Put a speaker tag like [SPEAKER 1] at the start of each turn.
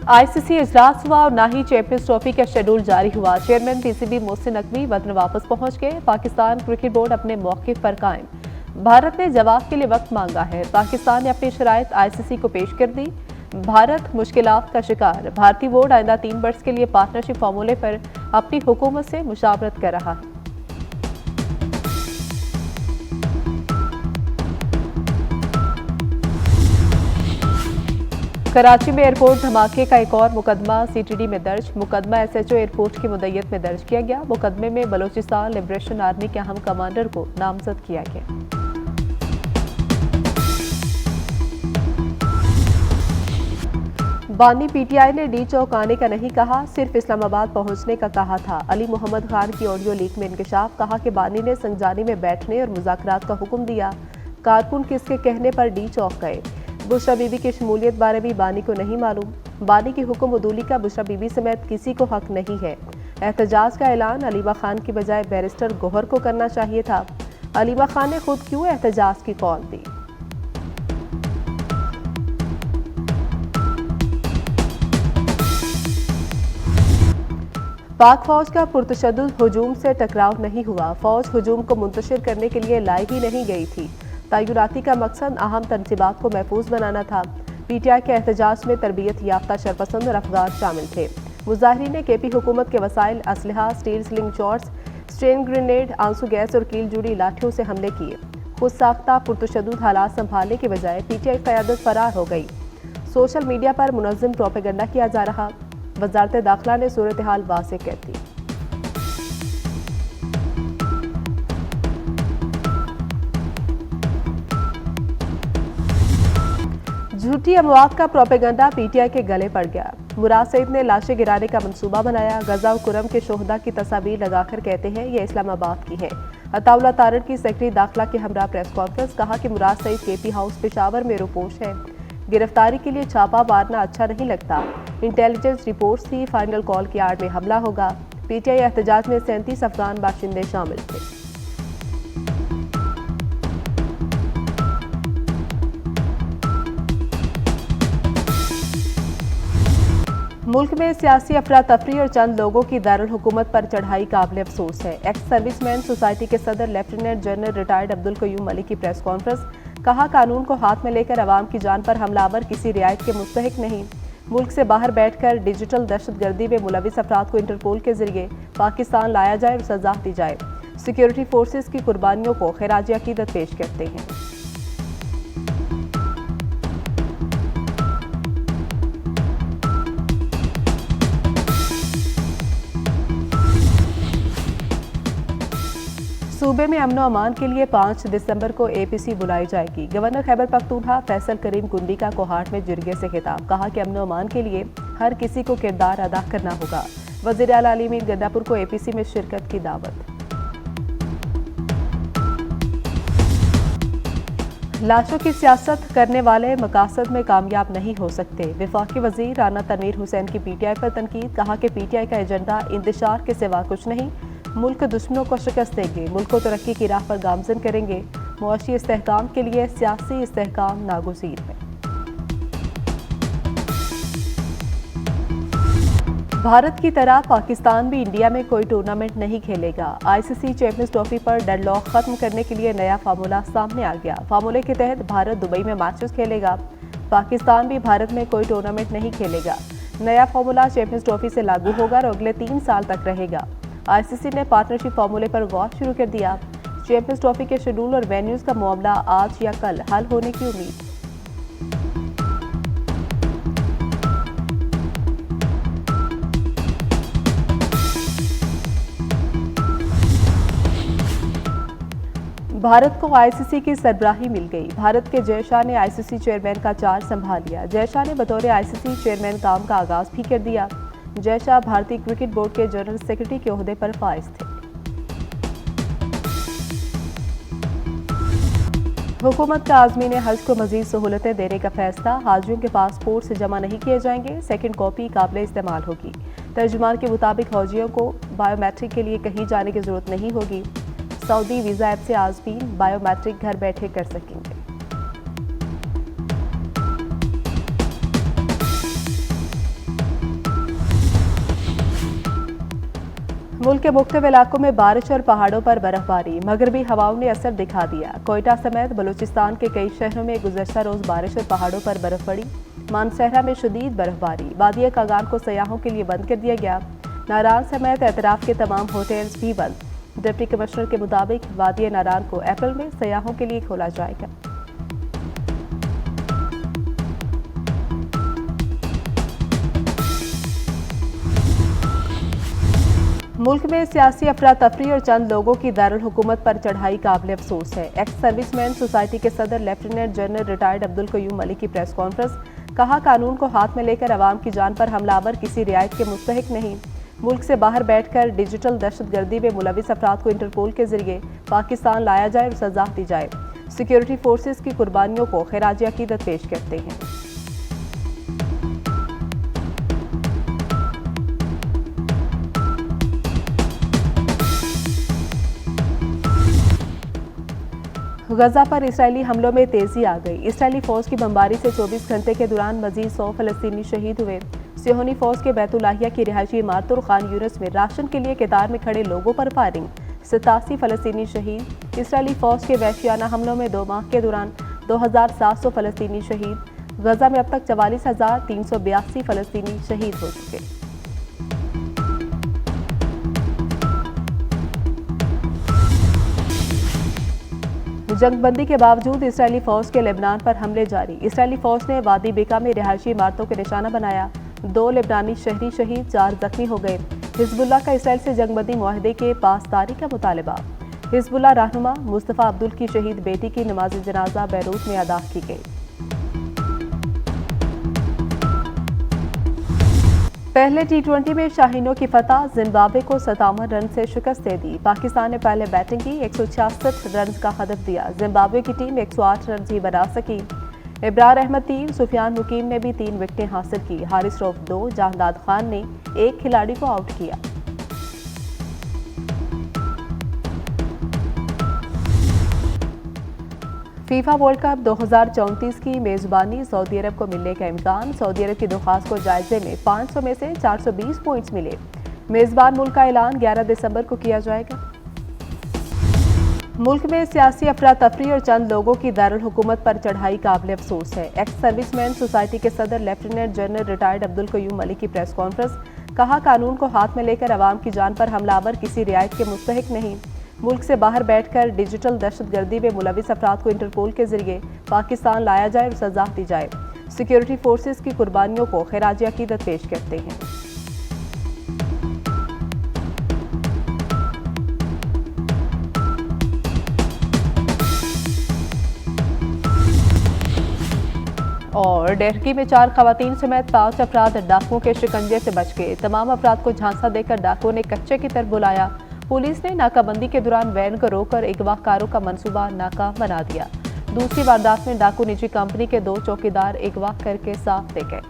[SPEAKER 1] ICC इजलास हुआ और न ही चैंपियंस ट्रॉफी का शेड्यूल जारी हुआ। चेयरमैन पीसीबी मोहसिन नकवी वतन वापस पहुंच गए। पाकिस्तान क्रिकेट बोर्ड अपने मौक़िफ़ पर कायम। भारत ने जवाब के लिए वक्त मांगा है। पाकिस्तान ने अपनी शराइत आईसीसी को पेश कर दी। भारत मुश्किलात का शिकार। भारतीय बोर्ड आइंदा 3 वर्ष के लिए पार्टनरशिप फार्मूले पर अपनी हुकूमत से मुशावरत कर रहा है। कराची में एयरपोर्ट धमाके का एक और मुकदमा सीटीडी में दर्ज। मुकदमा एसएचओ एयरपोर्ट की मुद्दत में दर्ज किया गया। मुकदमे में बलोचिस्तान लिबरेशन आर्मी के अहम कमांडर को नामजद किया गया। बानी पीटीआई ने डी चौक आने का नहीं कहा, सिर्फ इस्लामाबाद पहुंचने का कहा था। अली मोहम्मद खान की ऑडियो लीक में इंकशाफ। कहा कि बानी ने संगजानी में बैठने और मुज़ाकरात का हुक्म दिया। कारकुन किसके कहने पर डी चौक गए। बुशरा बीबी की शमूलियत बारे भी बानी को नहीं मालूम। बानी की हुक्म उदूली का बुशरा बीबी समेत किसी को हक नहीं है। एहतजाज का ऐलान अलीमा खान की बजाय बैरिस्टर गोहर को करना चाहिए था। अलीमा खान ने खुद क्यों एहतजाज की कॉल दी। पाक फौज का पुरतशद्दुद हुजूम से टकराव नहीं हुआ। फौज हुजूम को मुंतशिर करने के लिए लाई ही नहीं गई थी। तैनाती का मकसद अहम तनसीबात को महफूज बनाना था। पीटीआई के एहतजाज में तरबियत याफ्ता शरपसंद और अफगान शामिल थे। मुजाहिरीन ने केपी हुकूमत के वसाइल, असलहा, steel sling shots, sten grenade, आंसू गैस और कील जुड़ी लाठियों से हमले किए। खुद साख्ता पुरतशद्दुद हालात संभालने के बजाय पीटीआई क़यादत फरार हो गई। सोशल मीडिया पर मुनज़्ज़म प्रोपेगेंडा किया जा रहा। वजारत दाखिला ने सूरत हाल वाज़ेह कर दी। झूठी अमवात का प्रोपेगेंडा पीटीआई के गले पड़ गया। मुराद सईद ने लाशें गिराने का मंसूबा बनाया। गजा और कुरम के शोहदा की तस्वीर लगाकर कहते हैं ये इस्लामाबाद की है। अताउल्लाह तारड़ की सेक्रेटरी दाखिला के हमरा प्रेस कॉन्फ्रेंस। कहा कि मुराद सईद केपी हाउस पेशावर में रुपोश है। गिरफ्तारी के लिए छापा मारना अच्छा नहीं लगता। इंटेलिजेंस रिपोर्ट्स थी, फाइनल कॉल की आड़ में हमला होगा। पीटीआई एहतजाज में 37 अफगान बाशिंदे शामिल थे। मुल्क में सियासी अफरा तफरी और चंद लोगों की दारुल हुकूमत पर चढ़ाई काबिल अफसोस है। एक्स सर्विसमैन सोसाइटी के सदर lieutenant general retired Abdul Qayyum Malik की प्रेस कॉन्फ्रेंस। कहा कानून को हाथ में लेकर अवाम की जान पर हमलावर किसी रियायत के मुस्तहिक नहीं। मुल्क से बाहर बैठकर डिजिटल दहशतगर्दी में मुलविस अफराद को इंटरपोल के जरिए पाकिस्तान लाया जाए और सजा दी जाए। सिक्योरिटी फोर्सेस की कुर्बानियों को खिराज अकीदत पेश करते हैं। सूबे में अमनो अमान के लिए 5 दिसंबर को एपीसी बुलाई जाएगी। गवर्नर खैबर पख्तूनख्वा फैसल करीम कुंडी का कोहाट में जिरगे से खिताब। कहा कि अमनो अमान के लिए हर किसी को किरदार अदा करना होगा। वज़ीर आला अली मीर गंडापुर को एपीसी में शिरकत की दावत। लाशों की सियासत करने वाले मकासद में कामयाब नहीं हो सकते। वफाकी वजीर राना तनवीर हुसैन की पीटीआई पर तनकीद। कहा कि पीटीआई का एजेंडा इंतशार के सिवा कुछ नहीं। मुल्क दुश्मनों को शिकस्त देंगे, मुल्क को तरक्की की राह पर गामजन करेंगे। मुआशी इस्तेहकाम के लिए सियासी इस्तेहकाम नागुज़ीर है। भारत की तरह पाकिस्तान भी इंडिया में कोई टूर्नामेंट नहीं खेलेगा। आईसीसी चैंपियंस ट्रॉफी पर डेडलॉक खत्म करने के लिए नया फार्मूला सामने आ गया। फार्मूले के तहत भारत दुबई में मैचेस खेलेगा। पाकिस्तान भी भारत में कोई टूर्नामेंट नहीं खेलेगा। नया फार्मूला चैंपियंस ट्रॉफी से लागू होगा और अगले 3 साल तक रहेगा। आईसीसी ने पार्टनरशिप फार्मूले पर गौर शुरू कर दिया। चैंपियंस ट्रॉफी के शेड्यूल और वेन्यूज का मामला आज या कल हल होने की उम्मीद। भारत को आईसीसी की सरबराही मिल गई। भारत के जय शाह ने आईसीसी चेयरमैन का चार्ज संभाल लिया। जय शाह ने बतौर आईसीसी चेयरमैन काम का आगाज भी कर दिया। जय शाह भारतीय क्रिकेट बोर्ड के जनरल सेक्रेटरी के ओहदे पर फाइज थे। हुकूमत का आज़मीन हज को मजीद सहूलतें देने का फैसला। हाजियों के पासपोर्ट से जमा नहीं किए जाएंगे। सेकंड कॉपी काबिल इस्तेमाल होगी। तर्जुमान के मुताबिक हाजियों को बायोमेट्रिक के लिए कहीं जाने की जरूरत नहीं होगी। सऊदी वीज़ा ऐप से आज़मीन बायोमेट्रिक घर बैठे कर सकेंगे। मुल्क के मुख्तलिफ इलाकों में बारिश और पहाड़ों पर बर्फबारी, मगरबी हवाओं ने असर दिखा दिया। कोयटा समेत बलूचिस्तान के कई शहरों में गुज़श्ता रोज बारिश और पहाड़ों पर बर्फ पड़ी। मानसहरा में शदीद बर्फबारी, वादिया कागान को सयाहों के लिए बंद कर दिया गया। नारान समेत एतराफ के तमाम होटल्स भी बंद। डिप्टी कमिश्नर के मुताबिक वादिया नारान को अप्रैल में सयाहों के लिए खोला जाएगा। मुल्क में सियासी अफरा तफरी और चंद लोगों की दारुल हुकूमत पर चढ़ाई काबिल अफसोस है। एक्स सर्विसमैन सोसाइटी के सदर lieutenant general retired Abdul Qayyum Malik की प्रेस कॉन्फ्रेंस। कहा, कानून को हाथ में लेकर अवाम की जान पर हमलावर किसी रियायत के मुस्तहिक नहीं। मुल्क से बाहर बैठकर डिजिटल दहशतगर्दी में मुलविस अफराद को इंटरपोल के जरिए पाकिस्तान लाया जाए और सजा दी जाए। सिक्योरिटी फोर्सेज की कुर्बानियों को खिराज अकीदत पेश करते हैं। गजा पर इसराइली हमलों में तेजी आ गई। इसराइली फौज की बमबारी से 24 घंटे के दौरान मजीद 100 फलस्तीनी शहीद हुए। सियोनी फौज के बैतुल्लाहिया की रिहायशी इमारत और खान यूनिस में राशन के लिए कतार में खड़े लोगों पर फायरिंग, 87 फलस्तीनी शहीद। इसराइली फौज के वहशियाना हमलों में 2 माह के दौरान 2700 फलस्तीनी शहीद। गजा में अब तक 44,382 फलस्तीनी शहीद हो चुके। जंगबंदी के बावजूद इसराइली फौज के लेबनान पर हमले जारी। इसराइली फौज ने वादी बेका में रिहायशी इमारतों के निशाना बनाया। 2 लेबनानी शहरी शहीद, 4 जख्मी हो गए। हिजबुल्लाह का इसराइल से जंगबंदी मुआहदे के पासदारी का मुतालबा। हिजबुल्लाह रहनुमा मुस्तफ़ा अब्दुल की शहीद बेटी की नमाज जनाजा बैरूत में अदा की गई। पहले T20 में शाहीनों की फतह, जिम्बाब्वे को 57 रन से शिकस्त दे दी। पाकिस्तान ने पहले बैटिंग की, 166 रन का हदफ दिया। जिम्बाब्वे की टीम 108 रन ही बना सकी। इब्रार अहमद 3, सुफियान मुकीम ने भी 3 विकेटें हासिल की। हारिस रऊफ 2, जहांदाद खान ने 1 खिलाड़ी को आउट किया। फीफा वर्ल्ड कप 2034 की मेजबानी सऊदी अरब को मिलने का इम्कान। सऊदी अरब की दरख्वास्त को जायजे में 500 में से 420 पॉइंट्स मिले। मेजबान मुल्क का ऐलान 11 दिसंबर को किया जाएगा। मुल्क में सियासी अफरा तफरी और चंद लोगों की दारुल हुकूमत पर चढ़ाई काबिल अफसोस है। एक्स सर्विसमैन सोसाइटी के सदर lieutenant general retired Abdul Qayyum Malik की प्रेस कॉन्फ्रेंस। कहा, कानून को हाथ में लेकर अवाम की जान पर हमलावर किसी रियायत के मुस्तहिक नहीं। मुल्क से बाहर बैठकर डिजिटल दहशतगर्दी में मुलविस अफराद को इंटरपोल के जरिए पाकिस्तान लाया जाए और सजा दी जाए। सिक्योरिटी फोर्सेज की कुर्बानियों को खिराज अकीदत पेश करते हैं। और डेहकी में 4 खवातीन समेत 5 अफराद डाकुओं के शिकंजे से बच गए। तमाम अफराद को झांसा देकर डाकुओं ने कच्चे की तरफ बुलाया। पुलिस ने नाकाबंदी के दौरान वैन को रोककर अगवाकारों का मंसूबा नाकाम बना दिया। दूसरी वारदात में डाकू निजी कंपनी के 2 चौकीदार अगवा करके साथ ले गए।